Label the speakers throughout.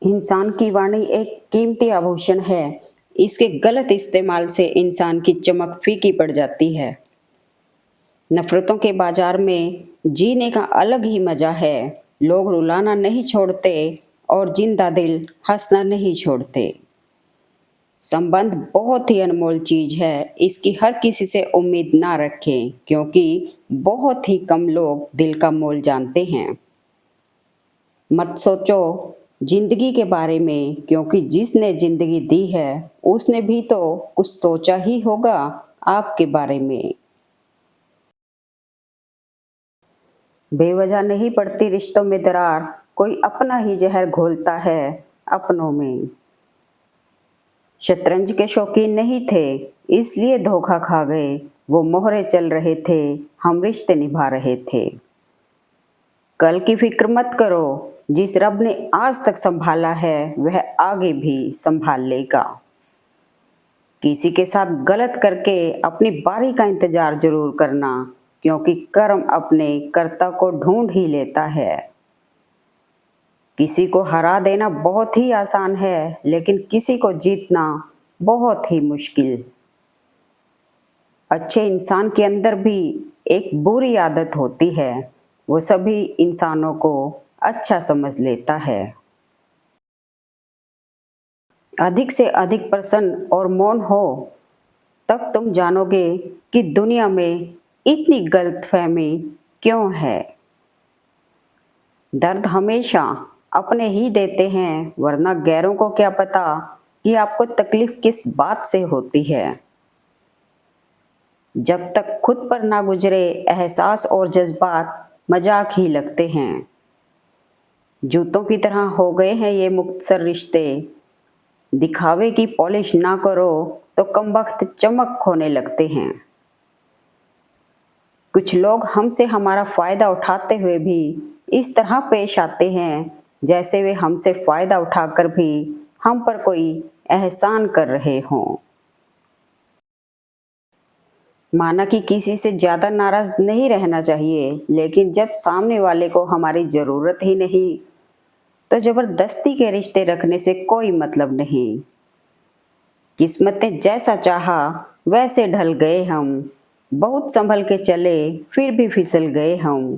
Speaker 1: इंसान की वाणी एक कीमती आभूषण है। इसके गलत इस्तेमाल से इंसान की चमक फीकी पड़ जाती है। नफरतों के बाजार में जीने का अलग ही मजा है। लोग रुलाना नहीं छोड़ते और जिंदा दिल हंसना नहीं छोड़ते। संबंध बहुत ही अनमोल चीज है। इसकी हर किसी से उम्मीद ना रखें, क्योंकि बहुत ही कम लोग दिल का मोल जानते हैं। मत सोचो जिंदगी के बारे में, क्योंकि जिसने जिंदगी दी है उसने भी तो कुछ सोचा ही होगा आपके बारे में। बेवजह नहीं पड़ती रिश्तों में दरार, कोई अपना ही जहर घोलता है अपनों में। शतरंज के शौकीन नहीं थे, इसलिए धोखा खा गए। वो मोहरे चल रहे थे, हम रिश्ते निभा रहे थे। कल की फिक्र मत करो, जिस रब ने आज तक संभाला है वह आगे भी संभाल लेगा। किसी के साथ गलत करके अपनी बारी का इंतजार जरूर करना, क्योंकि कर्म अपने कर्ता को ढूंढ ही लेता है। किसी को हरा देना बहुत ही आसान है, लेकिन किसी को जीतना बहुत ही मुश्किल। अच्छे इंसान के अंदर भी एक बुरी आदत होती है, वो सभी इंसानों को अच्छा समझ लेता है। अधिक से अधिक प्रसन्न और मौन हो, तब तुम जानोगे कि दुनिया में इतनी गलतफहमी क्यों है। दर्द हमेशा अपने ही देते हैं, वरना गैरों को क्या पता कि आपको तकलीफ किस बात से होती है। जब तक खुद पर ना गुजरे एहसास और जज्बात मजाक ही लगते हैं। जूतों की तरह हो गए हैं ये मुख्तसर रिश्ते। दिखावे की पॉलिश ना करो तो कमबख्त चमक खोने लगते हैं। कुछ लोग हमसे हमारा फ़ायदा उठाते हुए भी इस तरह पेश आते हैं जैसे वे हमसे फ़ायदा उठाकर भी हम पर कोई एहसान कर रहे हों। माना कि किसी से ज़्यादा नाराज़ नहीं रहना चाहिए, लेकिन जब सामने वाले को हमारी ज़रूरत ही नहीं, तो ज़बरदस्ती के रिश्ते रखने से कोई मतलब नहीं। किस्मत ने जैसा चाहा वैसे ढल गए हम। बहुत संभल के चले, फिर भी फिसल गए हम।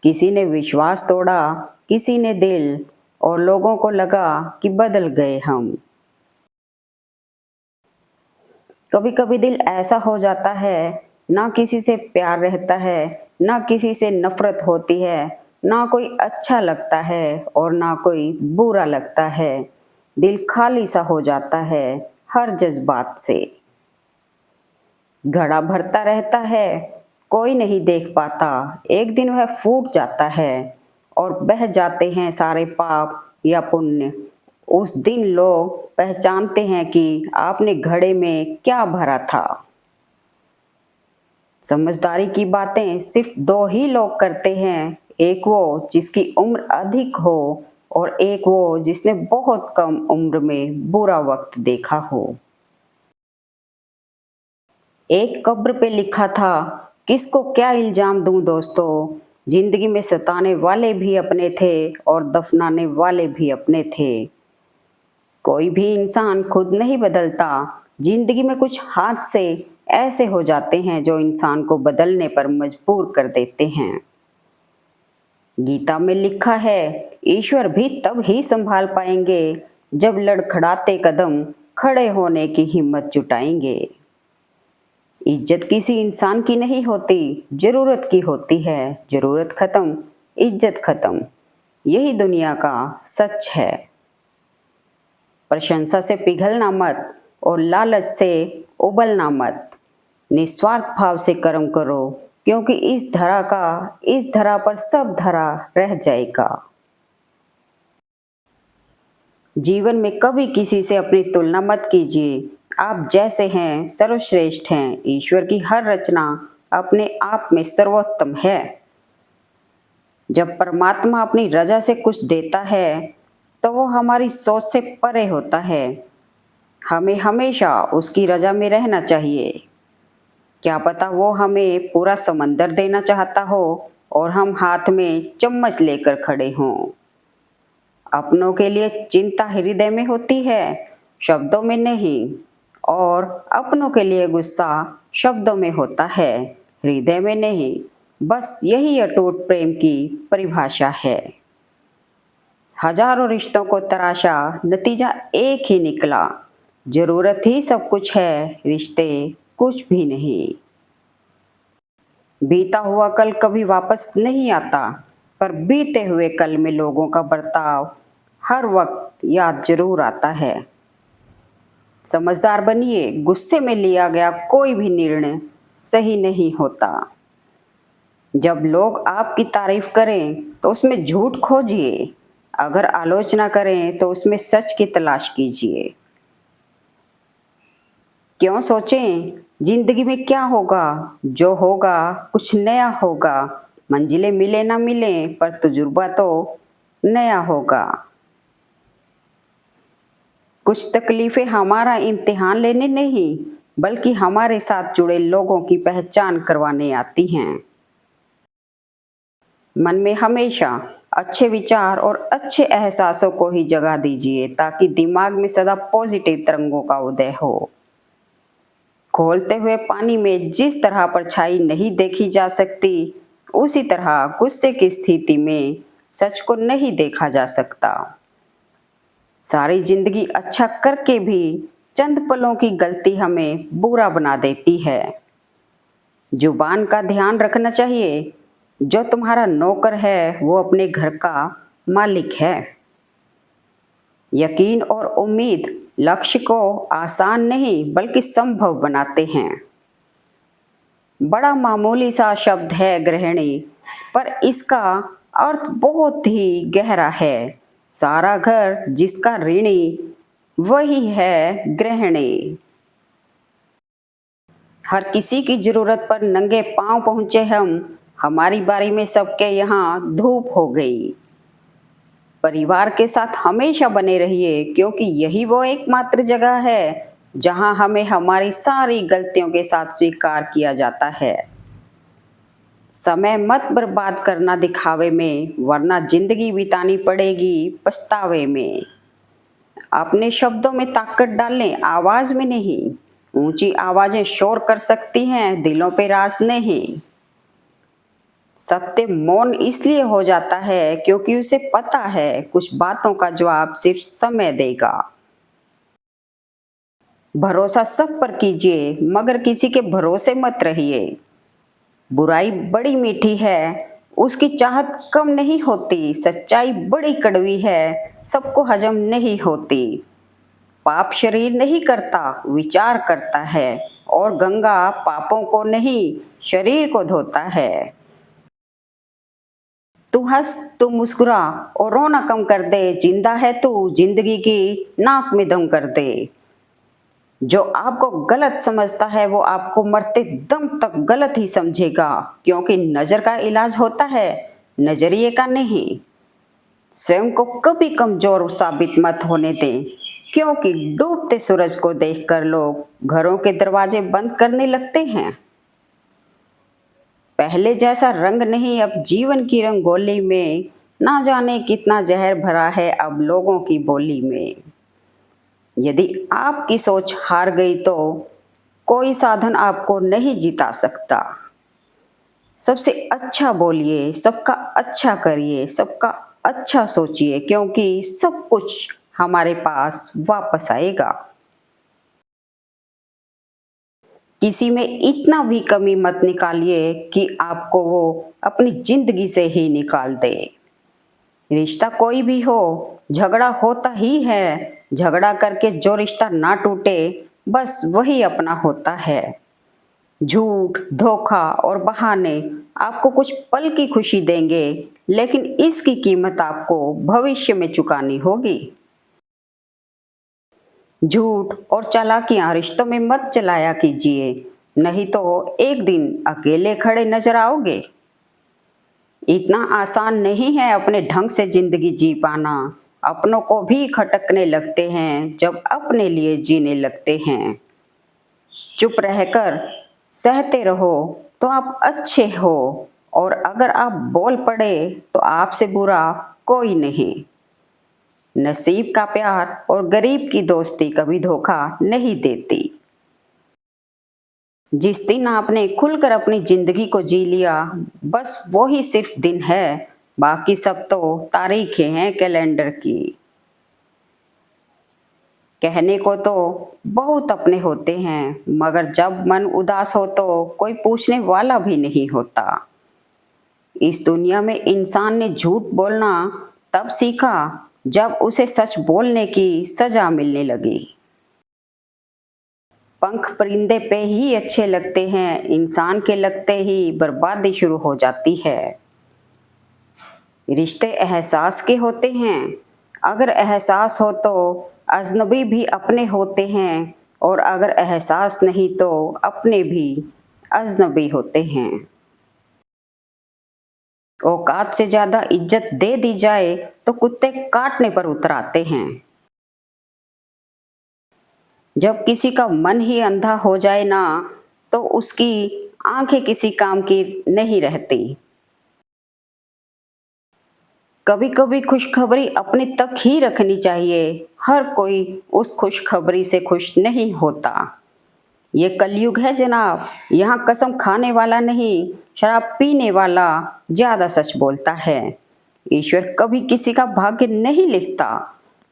Speaker 1: किसी ने विश्वास तोड़ा, किसी ने दिल, और लोगों को लगा कि बदल गए हम। कभी कभी दिल ऐसा हो जाता है, ना किसी से प्यार रहता है, ना किसी से नफरत होती है, ना कोई अच्छा लगता है और ना कोई बुरा लगता है। दिल खाली सा हो जाता है हर जज्बात से। घड़ा भरता रहता है, कोई नहीं देख पाता। एक दिन वह फूट जाता है और बह जाते हैं सारे पाप या पुण्य। उस दिन लोग पहचानते हैं कि आपने घड़े में क्या भरा था। समझदारी की बातें सिर्फ दो ही लोग करते हैं, एक वो जिसकी उम्र अधिक हो और एक वो जिसने बहुत कम उम्र में बुरा वक्त देखा हो। एक कब्र पे लिखा था, किसको क्या इल्जाम दूं दोस्तों, जिंदगी में सताने वाले भी अपने थे और दफनाने वाले भी अपने थे। कोई भी इंसान खुद नहीं बदलता। जिंदगी में कुछ हादसे ऐसे हो जाते हैं जो इंसान को बदलने पर मजबूर कर देते हैं। गीता में लिखा है, ईश्वर भी तब ही संभाल पाएंगे जब लड़खड़ाते कदम खड़े होने की हिम्मत जुटाएंगे। इज्जत किसी इंसान की नहीं होती, जरूरत की होती है। जरूरत खत्म, इज्जत खत्म, यही दुनिया का सच है। प्रशंसा से पिघलना मत और लालच से उबलना मत। निस्वार्थ भाव से कर्म करो, क्योंकि इस धरा पर सब धरा रह जाएगा। जीवन में कभी किसी से अपनी तुलना मत कीजिए। आप जैसे हैं सर्वश्रेष्ठ हैं। ईश्वर की हर रचना अपने आप में सर्वोत्तम है। जब परमात्मा अपनी रजा से कुछ देता है तो वो हमारी सोच से परे होता है। हमें हमेशा उसकी रजा में रहना चाहिए। क्या पता वो हमें पूरा समंदर देना चाहता हो और हम हाथ में चम्मच लेकर खड़े हों। अपनों के लिए चिंता हृदय में होती है, शब्दों में नहीं। और अपनों के लिए गुस्सा शब्दों में होता है, हृदय में नहीं। बस यही अटूट प्रेम की परिभाषा है। हजारों रिश्तों को तराशा, नतीजा एक ही निकला। जरूरत ही सब कुछ है, रिश्ते कुछ भी नहीं। बीता हुआ कल कभी वापस नहीं आता, पर बीते हुए कल में लोगों का बर्ताव हर वक्त याद जरूर आता है। समझदार बनिए, गुस्से में लिया गया कोई भी निर्णय सही नहीं होता। जब लोग आपकी तारीफ करें तो उसमें झूठ खोजिए, अगर आलोचना करें तो उसमें सच की तलाश कीजिए। क्यों सोचें जिंदगी में क्या होगा, जो होगा कुछ नया होगा। मंजिलें मिले ना मिले, पर तजुर्बा तो नया होगा। कुछ तकलीफें हमारा इम्तिहान लेने नहीं, बल्कि हमारे साथ जुड़े लोगों की पहचान करवाने आती हैं। मन में हमेशा अच्छे विचार और अच्छे एहसासों को ही जगह दीजिए, ताकि दिमाग में सदा पॉजिटिव तरंगों का उदय हो। खोलते हुए पानी में जिस तरह परछाई नहीं देखी जा सकती, उसी तरह गुस्से की स्थिति में सच को नहीं देखा जा सकता। सारी जिंदगी अच्छा करके भी चंद पलों की गलती हमें बुरा बना देती है। जुबान का ध्यान रखना चाहिए, जो तुम्हारा नौकर है वो अपने घर का मालिक है। यकीन और उम्मीद लक्ष्य को आसान नहीं बल्कि संभव बनाते हैं। बड़ा मामूली सा शब्द है गृहिणी, पर इसका अर्थ बहुत ही गहरा है। सारा घर जिसका ऋणी वही है गृहिणी। हर किसी की जरूरत पर नंगे पांव पहुंचे हम, हमारी बारी में सबके यहाँ धूप हो गई। परिवार के साथ हमेशा बने रहिए, क्योंकि यही वो एकमात्र जगह है जहां हमें हमारी सारी गलतियों के साथ स्वीकार किया जाता है। समय मत बर्बाद करना दिखावे में, वरना जिंदगी बितानी पड़ेगी पछतावे में। अपने शब्दों में ताकत डालें, आवाज में नहीं। ऊंची आवाजें शोर कर सकती हैं, दिलों पे राज नहीं। सत्य मौन इसलिए हो जाता है क्योंकि उसे पता है कुछ बातों का जवाब सिर्फ समय देगा। भरोसा सब पर कीजिए, मगर किसी के भरोसे मत रहिए। बुराई बड़ी मीठी है, उसकी चाहत कम नहीं होती। सच्चाई बड़ी कड़वी है, सबको हजम नहीं होती। पाप शरीर नहीं करता, विचार करता है। और गंगा पापों को नहीं, शरीर को धोता है। तू हंस, तू मुस्कुरा और रोना कम कर दे। जिंदा है तू, जिंदगी की नाक में दम कर दे। जो आपको गलत समझता है वो आपको मरते दम तक गलत ही समझेगा, क्योंकि नजर का इलाज होता है, नजरिए का नहीं। स्वयं को कभी कमजोर साबित मत होने दें, क्योंकि डूबते सूरज को देखकर लोग घरों के दरवाजे बंद करने लगते हैं। पहले जैसा रंग नहीं अब जीवन की रंगोली में, ना जाने कितना जहर भरा है अब लोगों की बोली में। यदि आपकी सोच हार गई तो कोई साधन आपको नहीं जिता सकता। सबसे अच्छा बोलिए, सबका अच्छा करिए, सबका अच्छा सोचिए, क्योंकि सब कुछ हमारे पास वापस आएगा। किसी में इतना भी कमी मत निकालिए कि आपको वो अपनी जिंदगी से ही निकाल दे। रिश्ता कोई भी हो, झगड़ा होता ही है। झगड़ा करके जो रिश्ता ना टूटे, बस वही अपना होता है। झूठ, धोखा और बहाने आपको कुछ पल की खुशी देंगे, लेकिन इसकी कीमत आपको भविष्य में चुकानी होगी। झूठ और चालाकियां रिश्तों में मत चलाया कीजिए, नहीं तो एक दिन अकेले खड़े नजर आओगे। इतना आसान नहीं है अपने ढंग से जिंदगी जी पाना। अपनों को भी खटकने लगते हैं जब अपने लिए जीने लगते हैं। चुप रहकर सहते रहो तो आप अच्छे हो, और अगर आप बोल पड़े तो आपसे बुरा कोई नहीं। नसीब का प्यार और गरीब की दोस्ती कभी धोखा नहीं देती। जिस दिन आपने खुलकर अपनी जिंदगी को जी लिया, बस वो ही सिर्फ दिन है, बाकी सब तो तारीखें हैं कैलेंडर की। कहने को तो बहुत अपने होते हैं, मगर जब मन उदास हो तो कोई पूछने वाला भी नहीं होता। इस दुनिया में इंसान ने झूठ बोलना तब सीखा जब उसे सच बोलने की सजा मिलने लगी। पंख परिंदे पे ही अच्छे लगते हैं, इंसान के लगते ही बर्बादी शुरू हो जाती है। रिश्ते एहसास के होते हैं, अगर एहसास हो तो अजनबी भी अपने होते हैं, और अगर एहसास नहीं तो अपने भी अजनबी होते हैं। औकात से ज्यादा इज्जत दे दी जाए तो कुत्ते काटने पर उतर आते हैं। जब किसी का मन ही अंधा हो जाए ना, तो उसकी आंखें किसी काम की नहीं रहती। कभी कभी खुशखबरी अपने तक ही रखनी चाहिए, हर कोई उस खुशखबरी से खुश नहीं होता। ये कलयुग है जनाब, यहाँ कसम खाने वाला नहीं, शराब पीने वाला ज्यादा सच बोलता है। ईश्वर कभी किसी का भाग्य नहीं लिखता।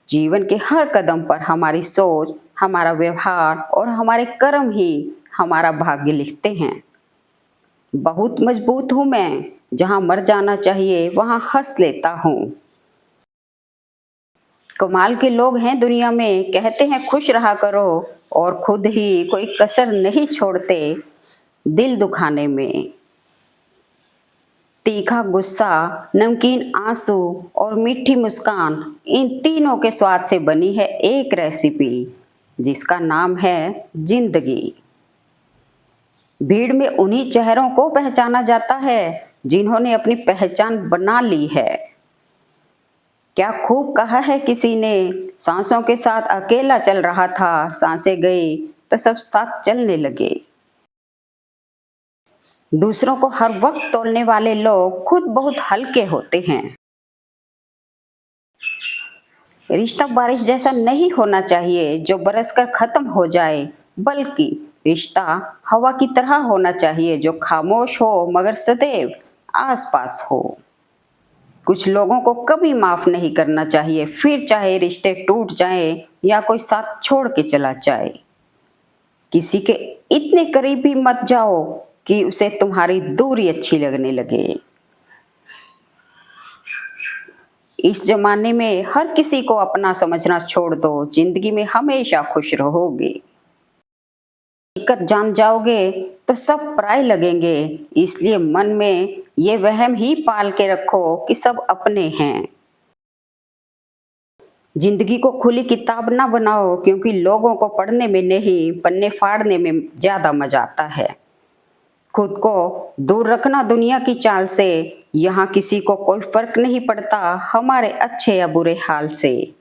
Speaker 1: जीवन के हर कदम पर हमारी सोच, हमारा व्यवहार और हमारे कर्म ही हमारा भाग्य लिखते हैं। बहुत मजबूत हूं मैं, जहां मर जाना चाहिए वहां हंस लेता हूं। कमाल के लोग हैं दुनिया में, कहते हैं खुश रहा करो और खुद ही कोई कसर नहीं छोड़ते दिल दुखाने में। तीखा गुस्सा, नमकीन आंसू और मीठी मुस्कान, इन तीनों के स्वाद से बनी है एक रेसिपी जिसका नाम है जिंदगी। भीड़ में उन्हीं चेहरों को पहचाना जाता है जिन्होंने अपनी पहचान बना ली है। क्या खूब कहा है किसी ने, सांसों के साथ अकेला चल रहा था, सांसें गई तो सब साथ चलने लगे। दूसरों को हर वक्त तोलने वाले लोग खुद बहुत हल्के होते हैं। रिश्ता बारिश जैसा नहीं होना चाहिए जो बरसकर खत्म हो जाए, बल्कि रिश्ता हवा की तरह होना चाहिए जो खामोश हो मगर सदैव आसपास हो। कुछ लोगों को कभी माफ नहीं करना चाहिए, फिर चाहे रिश्ते टूट जाएं या कोई साथ छोड़ के चला जाए। किसी के इतने करीब भी मत जाओ कि उसे तुम्हारी दूरी अच्छी लगने लगे। इस जमाने में हर किसी को अपना समझना छोड़ दो, जिंदगी में हमेशा खुश रहोगे। हकीकत जान जाओगे तो सब पराये लगेंगे, इसलिए मन में ये वहम ही पाल के रखो कि सब अपने हैं। जिंदगी को खुली किताब ना बनाओ, क्योंकि लोगों को पढ़ने में नहीं, पन्ने फाड़ने में ज्यादा मजा आता है। खुद को दूर रखना दुनिया की चाल से, यहाँ किसी को कोई फर्क नहीं पड़ता हमारे अच्छे या बुरे हाल से।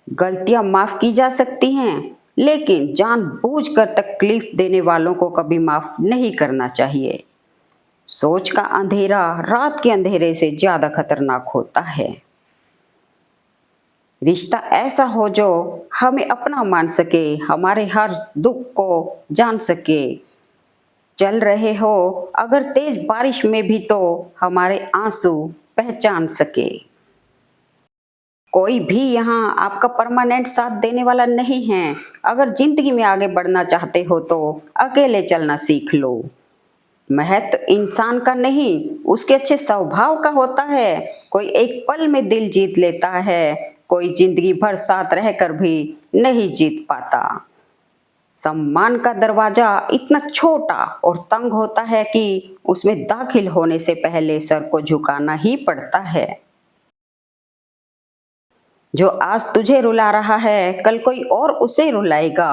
Speaker 1: गलतियां माफ की जा सकती हैं, लेकिन जानबूझकर तकलीफ देने वालों को कभी माफ नहीं करना चाहिए। सोच का अंधेरा रात के अंधेरे से ज्यादा खतरनाक होता है। रिश्ता ऐसा हो जो हमें अपना मान सके, हमारे हर दुख को जान सके। चल रहे हो अगर तेज बारिश में भी तो हमारे आंसू पहचान सके। कोई भी यहाँ आपका परमानेंट साथ देने वाला नहीं है। अगर जिंदगी में आगे बढ़ना चाहते हो तो अकेले चलना सीख लो। महत्व इंसान का नहीं, उसके अच्छे स्वभाव का होता है। कोई एक पल में दिल जीत लेता है, कोई जिंदगी भर साथ रहकर भी नहीं जीत पाता। सम्मान का दरवाजा इतना छोटा और तंग होता है कि उसमें दाखिल होने से पहले सर को झुकाना ही पड़ता है। जो आज तुझे रुला रहा है कल कोई और उसे रुलाएगा।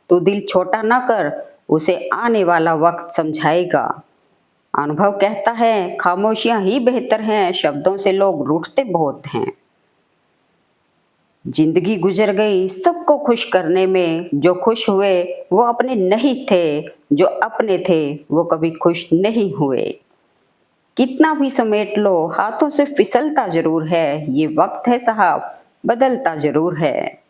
Speaker 1: तू दिल छोटा ना कर, उसे आने वाला वक्त समझाएगा। अनुभव कहता है खामोशियां ही बेहतर हैं, शब्दों से लोग रूठते बहुत हैं। जिंदगी गुजर गई सबको खुश करने में, जो खुश हुए वो अपने नहीं थे, जो अपने थे वो कभी खुश नहीं हुए। कितना भी समेट लो हाथों से फिसलता जरूर है, ये वक्त है साहब बदलता जरूर है।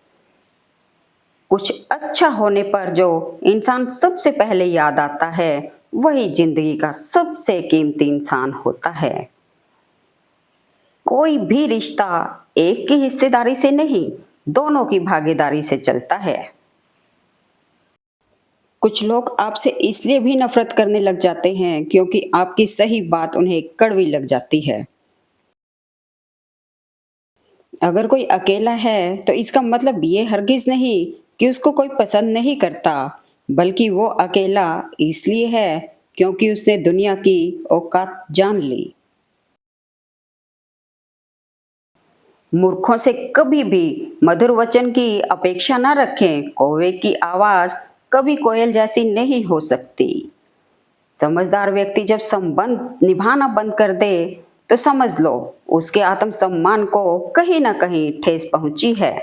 Speaker 1: कुछ अच्छा होने पर जो इंसान सबसे पहले याद आता है, वही जिंदगी का सबसे कीमती इंसान होता है। कोई भी रिश्ता एक की हिस्सेदारी से नहीं, दोनों की भागीदारी से चलता है। कुछ लोग आपसे इसलिए भी नफरत करने लग जाते हैं क्योंकि आपकी सही बात उन्हें कड़वी लग जाती है। अगर कोई अकेला है तो इसका मतलब ये हरगिज नहीं कि उसको कोई पसंद नहीं करता, बल्कि वो अकेला इसलिए है क्योंकि उसने दुनिया की औकात जान ली। मूर्खों से कभी भी मधुर वचन की अपेक्षा न रखें। कौवे की आवाज कभी कोयल जैसी नहीं हो सकती। समझदार व्यक्ति जब संबंध निभाना बंद कर दे तो समझ लो उसके आत्मसम्मान को कहीं ना कहीं ठेस पहुंची है।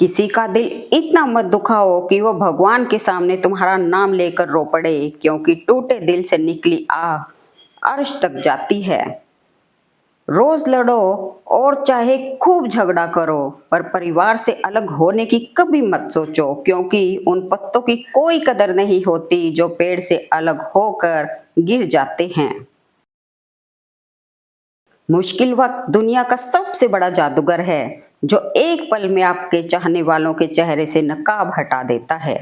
Speaker 1: किसी का दिल इतना मत दुखाओ कि वो भगवान के सामने तुम्हारा नाम लेकर रो पड़े, क्योंकि टूटे दिल से निकली आह अर्श तक जाती है। रोज लड़ो और चाहे खूब झगड़ा करो, पर परिवार से अलग होने की कभी मत सोचो, क्योंकि उन पत्तों की कोई कदर नहीं होती जो पेड़ से अलग होकर गिर जाते हैं। मुश्किल वक्त दुनिया का सबसे बड़ा जादूगर है, जो एक पल में आपके चाहने वालों के चेहरे से नकाब हटा देता है।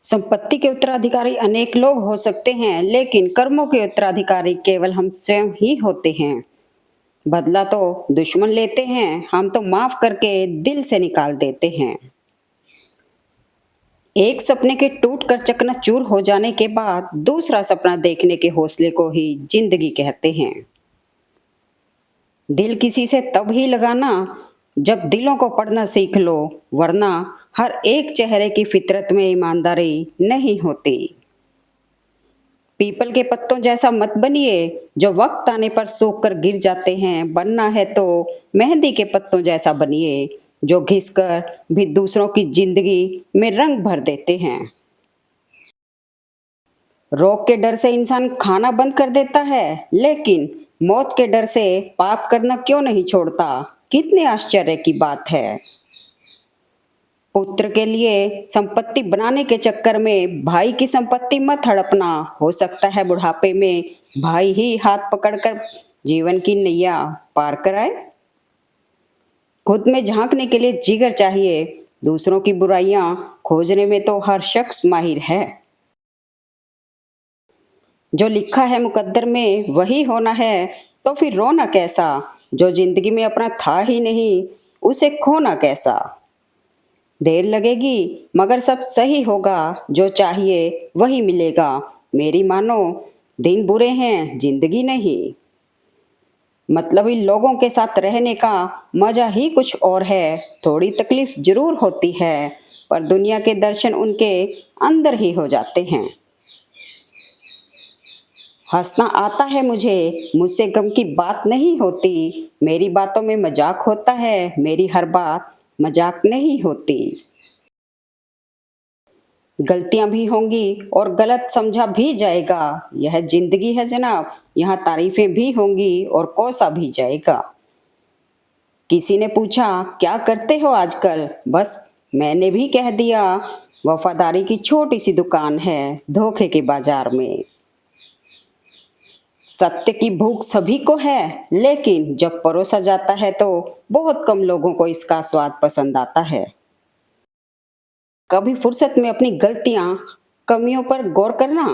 Speaker 1: संपत्ति के उत्तराधिकारी अनेक लोग हो सकते हैं, लेकिन कर्मों के उत्तराधिकारी केवल हम स्वयं ही होते हैं। बदला तो दुश्मन लेते हैं, हम तो माफ करके दिल से निकाल देते हैं। एक सपने के टूट कर चकनाचूर हो जाने के बाद दूसरा सपना देखने के हौसले को ही जिंदगी कहते हैं। दिल किसी से तब ही लगाना जब दिलों को पढ़ना सीख लो, वरना हर एक चेहरे की फितरत में ईमानदारी नहीं होती। पीपल के पत्तों जैसा मत बनिए जो वक्त आने पर सूख कर गिर जाते हैं। बनना है तो मेहंदी के पत्तों जैसा बनिए जो घिसकर भी दूसरों की जिंदगी में रंग भर देते हैं। रोग के डर से इंसान खाना बंद कर देता है, लेकिन मौत के डर से पाप करना क्यों नहीं छोड़ता? कितने आश्चर्य की बात है। पुत्र के लिए संपत्ति बनाने के चक्कर में भाई की संपत्ति मत हड़पना। हो सकता है बुढ़ापे में भाई ही हाथ पकड़कर जीवन की नैया पार कराए। खुद में झांकने के लिए जिगर चाहिए, दूसरों की बुराइयां खोजने में तो हर शख्स माहिर है। जो लिखा है मुकद्दर में वही होना है, तो फिर रोना कैसा? जो जिंदगी में अपना था ही नहीं, उसे खोना कैसा? देर लगेगी मगर सब सही होगा, जो चाहिए वही मिलेगा। मेरी मानो, दिन बुरे हैं जिंदगी नहीं। मतलबी लोगों के साथ रहने का मजा ही कुछ और है। थोड़ी तकलीफ जरूर होती है, पर दुनिया के दर्शन उनके अंदर ही हो जाते हैं। हंसना आता है मुझे, मुझसे गम की बात नहीं होती। मेरी बातों में मजाक होता है, मेरी हर बात मजाक नहीं होती। गलतियां भी होंगी और गलत समझा भी जाएगा, यह जिंदगी है जनाब। यहाँ तारीफें भी होंगी और कोसा भी जाएगा। किसी ने पूछा क्या करते हो आजकल? बस मैंने भी कह दिया, वफादारी की छोटी सी दुकान है धोखे के बाजार में। सत्य की भूख सभी को है, लेकिन जब परोसा जाता है तो बहुत कम लोगों को इसका स्वाद पसंद आता है। कभी फुर्सत में अपनी गलतियां कमियों पर गौर करना,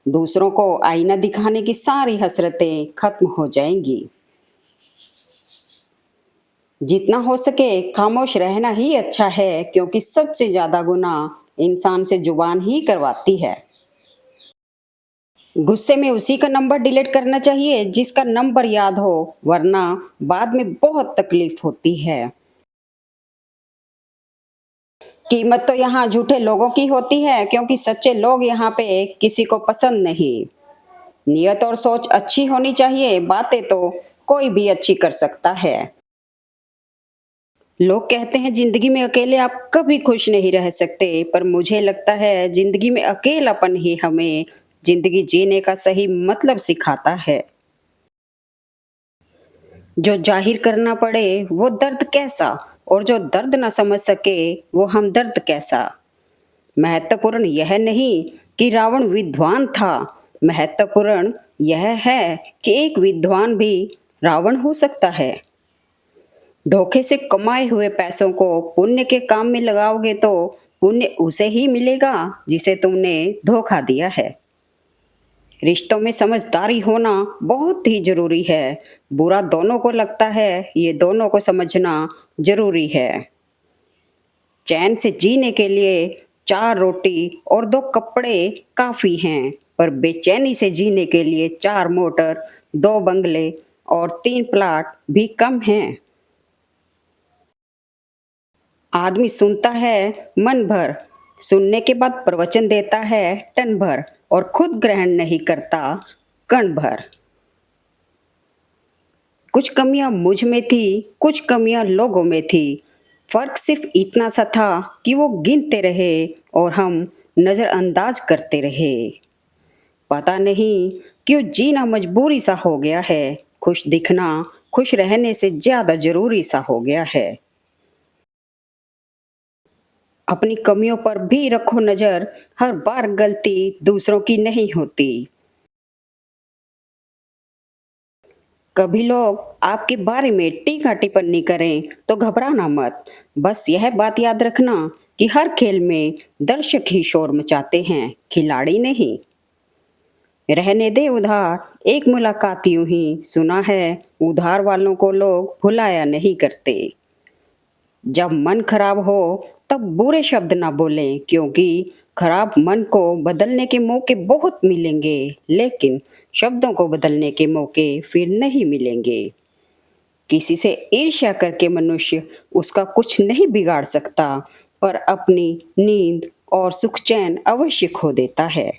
Speaker 1: दूसरों को आईना दिखाने की सारी हसरतें खत्म हो जाएंगी। जितना हो सके खामोश रहना ही अच्छा है, क्योंकि सबसे ज्यादा गुनाह इंसान से जुबान ही करवाती है। गुस्से में उसी का नंबर डिलीट करना चाहिए जिसका नंबर याद हो, वरना बाद में बहुत तकलीफ होती है। कीमत तो यहाँ झूठे लोगों की होती है, क्योंकि सच्चे लोग यहाँ पे किसी को पसंद नहीं। नियत और सोच अच्छी होनी चाहिए, बातें तो कोई भी अच्छी कर सकता है। लोग कहते हैं जिंदगी में अकेले आप कभी खुश नहीं रह सकते, पर मुझे लगता है जिंदगी में अकेलापन ही हमें जिंदगी जीने का सही मतलब सिखाता है। जो जाहिर करना पड़े वो दर्द कैसा, और जो दर्द ना समझ सके वो हमदर्द कैसा। महत्वपूर्ण यह नहीं कि रावण विद्वान था, महत्वपूर्ण यह है कि एक विद्वान भी रावण हो सकता है। धोखे से कमाए हुए पैसों को पुण्य के काम में लगाओगे तो पुण्य उसे ही मिलेगा जिसे तुमने धोखा दिया है। रिश्तों में समझदारी होना बहुत ही जरूरी है। बुरा दोनों को लगता है, ये दोनों को समझना जरूरी है। चैन से जीने के लिए 4 रोटी और 2 कपड़े काफी हैं, पर बेचैनी से जीने के लिए 4 मोटर, 2 बंगले और 3 प्लाट भी कम हैं। आदमी सुनता है मन भर, सुनने के बाद प्रवचन देता है टन भर, और खुद ग्रहण नहीं करता कण भर। कुछ कमियां मुझ में थी, कुछ कमियां लोगों में थी। फर्क सिर्फ इतना सा था कि वो गिनते रहे और हम नजरअंदाज करते रहे। पता नहीं क्यों जीना मजबूरी सा हो गया है, खुश दिखना खुश रहने से ज्यादा जरूरी सा हो गया है। अपनी कमियों पर भी रखो नजर, हर बार गलती दूसरों की नहीं होती। कभी लोग आपके बारे में टीका टिप्पणी करें तो घबराना मत। बस यह बात याद रखना कि हर खेल में दर्शक ही शोर मचाते हैं, खिलाड़ी नहीं। रहने दे उधार, एक मुलाकात यूं ही, सुना है उधार वालों को लोग भुलाया नहीं करते। जब मन खराब हो तब बुरे शब्द ना बोलें, क्योंकि खराब मन को बदलने के मौके बहुत मिलेंगे, लेकिन शब्दों को बदलने के मौके फिर नहीं मिलेंगे। किसी से ईर्ष्या करके मनुष्य उसका कुछ नहीं बिगाड़ सकता, पर अपनी नींद और सुख चैन अवश्य खो देता है।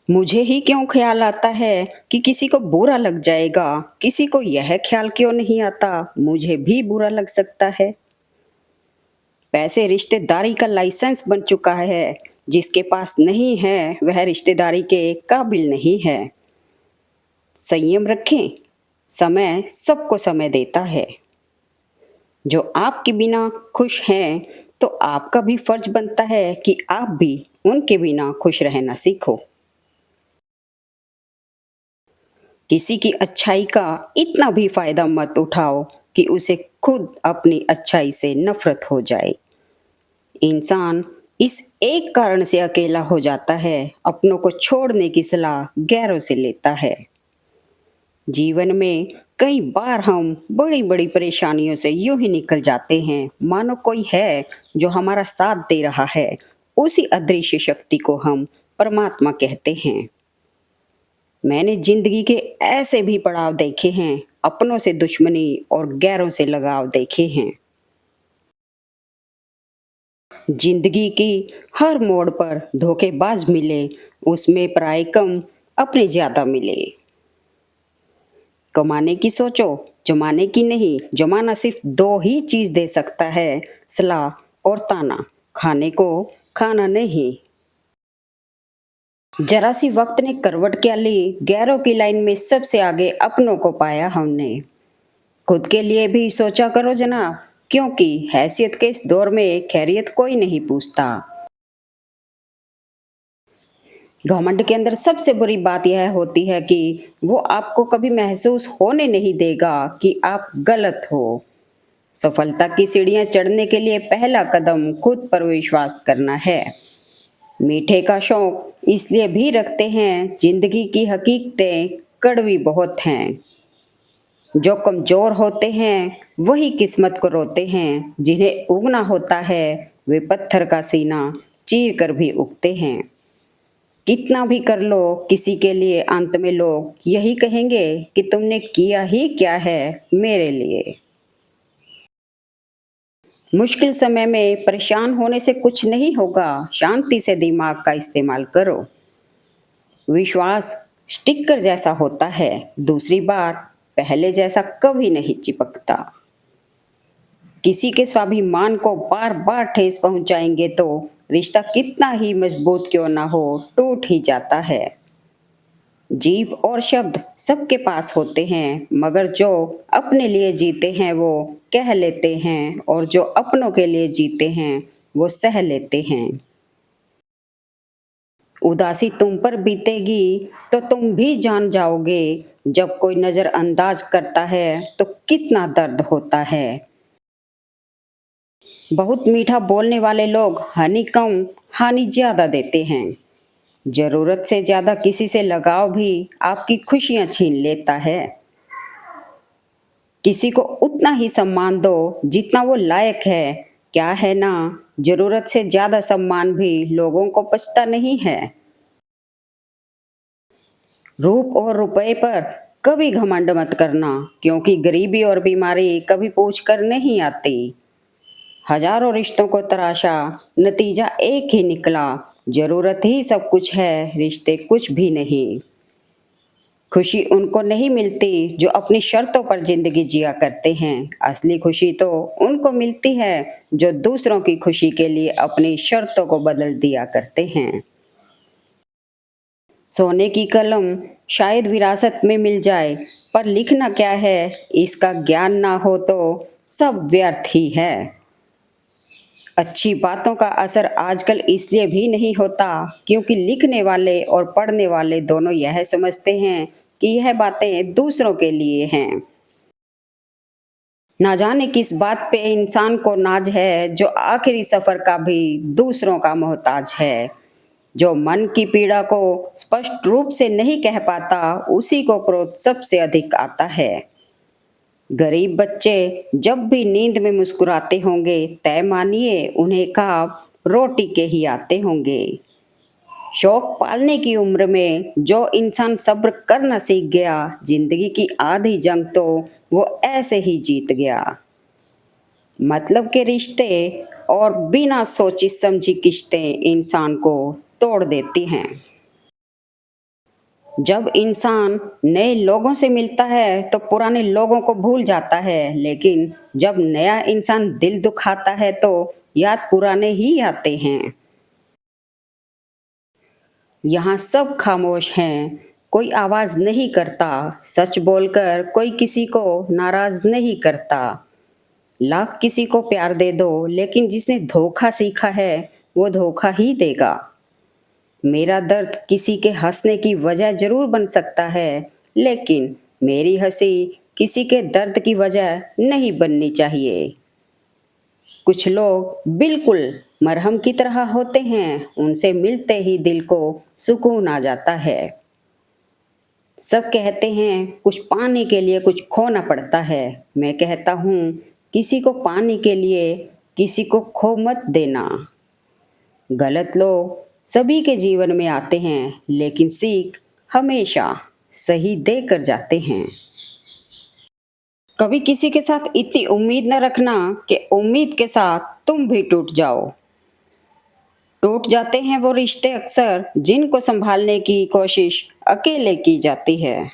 Speaker 1: मुझे ही क्यों ख्याल आता है कि किसी को बुरा लग जाएगा, किसी को यह ख्याल क्यों नहीं आता मुझे भी बुरा लग सकता है। पैसे रिश्तेदारी का लाइसेंस बन चुका है, जिसके पास नहीं है वह रिश्तेदारी के काबिल नहीं है। संयम रखें, समय सबको समय देता है। जो आपके बिना खुश हैं तो आपका भी फर्ज बनता है कि आप भी उनके बिना खुश रहना सीखो। किसी की अच्छाई का इतना भी फायदा मत उठाओ कि उसे खुद अपनी अच्छाई से नफरत हो जाए। इंसान इस एक कारण से अकेला हो जाता है, अपनों को छोड़ने की सलाह गैरों से लेता है। जीवन में कई बार हम बड़ी बड़ी परेशानियों से यूं ही निकल जाते हैं मानो कोई है जो हमारा साथ दे रहा है। उसी अदृश्य शक्ति को हम परमात्मा कहते हैं। मैंने जिंदगी के ऐसे भी पड़ाव देखे हैं, अपनों से दुश्मनी और गैरों से लगाव देखे हैं। जिंदगी की हर मोड़ पर धोखेबाज मिले, उसमें पराये कम अपने ज्यादा मिले। कमाने की सोचो, जमाने की नहीं। जमाना सिर्फ 2 ही चीज दे सकता है, सलाह और ताना, खाने को खाना नहीं। जरा सी वक्त ने करवट क्या ली, गैरों की लाइन में सबसे आगे अपनों को पाया हमने। खुद के लिए भी सोचा करो जनाब, क्योंकि हैसियत के इस दौर में खैरियत कोई नहीं पूछता। घमंड के अंदर सबसे बुरी बात यह होती है कि वो आपको कभी महसूस होने नहीं देगा कि आप गलत हो। सफलता की सीढ़ियां चढ़ने के लिए पहला कदम खुद पर विश्वास करना है। मीठे का शौक इसलिए भी रखते हैं, जिंदगी की हकीकतें कड़वी बहुत हैं। जो कमजोर होते हैं वही किस्मत को रोते हैं, जिन्हें उगना होता है वे पत्थर का सीना चीर कर भी उगते हैं। कितना भी कर लो किसी के लिए, अंत में लोग यही कहेंगे कि तुमने किया ही क्या है मेरे लिए। मुश्किल समय में परेशान होने से कुछ नहीं होगा, शांति से दिमाग का इस्तेमाल करो। विश्वास स्टिकर जैसा होता है, दूसरी बार पहले जैसा कभी नहीं चिपकता। किसी के स्वाभिमान को बार बार ठेस पहुंचाएंगे तो रिश्ता कितना ही मजबूत क्यों ना हो, टूट ही जाता है। जीभ और शब्द सबके पास होते हैं, मगर जो अपने लिए जीते हैं वो कह लेते हैं, और जो अपनों के लिए जीते हैं वो सह लेते हैं। उदासी तुम पर बीतेगी तो तुम भी जान जाओगे, जब कोई नजरअंदाज करता है तो कितना दर्द होता है। बहुत मीठा बोलने वाले लोग हनी कम, हानि ज्यादा देते हैं। जरूरत से ज्यादा किसी से लगाव भी आपकी खुशियां छीन लेता है। किसी को उतना ही सम्मान दो जितना वो लायक है। क्या है ना, जरूरत से ज्यादा सम्मान भी लोगों को पचता नहीं है। रूप और रुपए पर कभी घमंड मत करना, क्योंकि गरीबी और बीमारी कभी पूछ कर नहीं आती। हजारों रिश्तों को तराशा, नतीजा एक ही निकला। जरूरत ही सब कुछ है, रिश्ते कुछ भी नहीं। खुशी उनको नहीं मिलती जो अपनी शर्तों पर जिंदगी जिया करते हैं। असली खुशी तो उनको मिलती है जो दूसरों की खुशी के लिए अपनी शर्तों को बदल दिया करते हैं। सोने की कलम शायद विरासत में मिल जाए, पर लिखना क्या है इसका ज्ञान ना हो तो सब व्यर्थ ही है। अच्छी बातों का असर आजकल इसलिए भी नहीं होता क्योंकि लिखने वाले और पढ़ने वाले दोनों यह समझते हैं कि यह बातें दूसरों के लिए हैं। ना जाने किस बात पे इंसान को नाज है, जो आखिरी सफर का भी दूसरों का मोहताज है। जो मन की पीड़ा को स्पष्ट रूप से नहीं कह पाता, उसी को क्रोध सबसे अधिक आता है। गरीब बच्चे जब भी नींद में मुस्कुराते होंगे, तय मानिए उन्हें ख्वाब रोटी के ही आते होंगे। शौक पालने की उम्र में जो इंसान सब्र करना सीख गया, जिंदगी की आधी जंग तो वो ऐसे ही जीत गया। मतलब के रिश्ते और बिना सोची समझी किश्तें इंसान को तोड़ देती हैं। जब इंसान नए लोगों से मिलता है तो पुराने लोगों को भूल जाता है, लेकिन जब नया इंसान दिल दुखाता है तो याद पुराने ही आते हैं। यहाँ सब खामोश हैं, कोई आवाज नहीं करता। सच बोलकर कोई किसी को नाराज नहीं करता। लाख किसी को प्यार दे दो, लेकिन जिसने धोखा सीखा है वो धोखा ही देगा। मेरा दर्द किसी के हंसने की वजह जरूर बन सकता है, लेकिन मेरी हंसी किसी के दर्द की वजह नहीं बननी चाहिए। कुछ लोग बिल्कुल मरहम की तरह होते हैं, उनसे मिलते ही दिल को सुकून आ जाता है। सब कहते हैं कुछ पाने के लिए कुछ खोना पड़ता है। मैं कहता हूँ किसी को पाने के लिए किसी को खो मत देना। गलत लोग सभी के जीवन में आते हैं, लेकिन सीख हमेशा सही देकर जाते हैं। कभी किसी के साथ इतनी उम्मीद न रखना कि उम्मीद के साथ तुम भी टूट जाओ। टूट जाते हैं वो रिश्ते अक्सर जिनको संभालने की कोशिश अकेले की जाती है।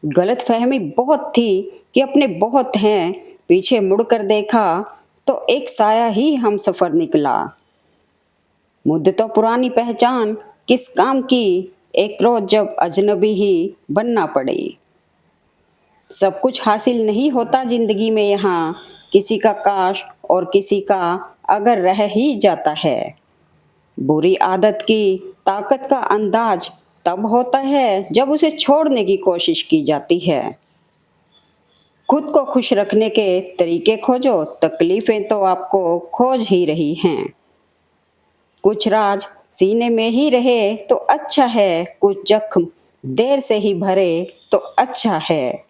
Speaker 1: गलतफहमी बहुत थी कि अपने बहुत हैं, पीछे मुड़कर देखा तो एक साया ही हम सफर निकला। मुद्दतों पुरानी पहचान किस काम की, एक रोज जब अजनबी ही बनना पड़ी। सब कुछ हासिल नहीं होता जिंदगी में यहाँ, किसी का काश और किसी का अगर रह ही जाता है। बुरी आदत की ताकत का अंदाज तब होता है जब उसे छोड़ने की कोशिश की जाती है। खुद को खुश रखने के तरीके खोजो, तकलीफें तो आपको खोज ही रही हैं। कुछ राज सीने में ही रहे तो अच्छा है, कुछ जख्म देर से ही भरे तो अच्छा है।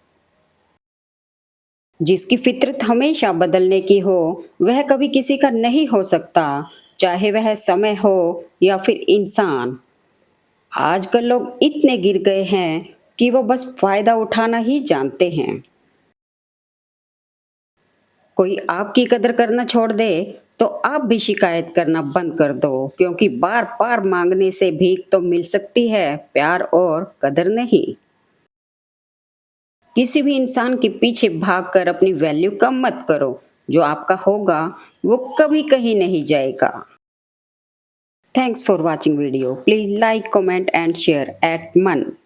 Speaker 1: जिसकी फितरत हमेशा बदलने की हो, वह कभी किसी का नहीं हो सकता, चाहे वह समय हो या फिर इंसान। आजकल लोग इतने गिर गए हैं कि वो बस फायदा उठाना ही जानते हैं। कोई आपकी कदर करना छोड़ दे तो आप भी शिकायत करना बंद कर दो, क्योंकि बार बार मांगने से भीख तो मिल सकती है, प्यार और कदर नहीं। किसी भी इंसान के पीछे भागकर अपनी वैल्यू कम मत करो। जो आपका होगा वो कभी कहीं नहीं जाएगा। Thanks for watching video. Please like, comment and share at मन।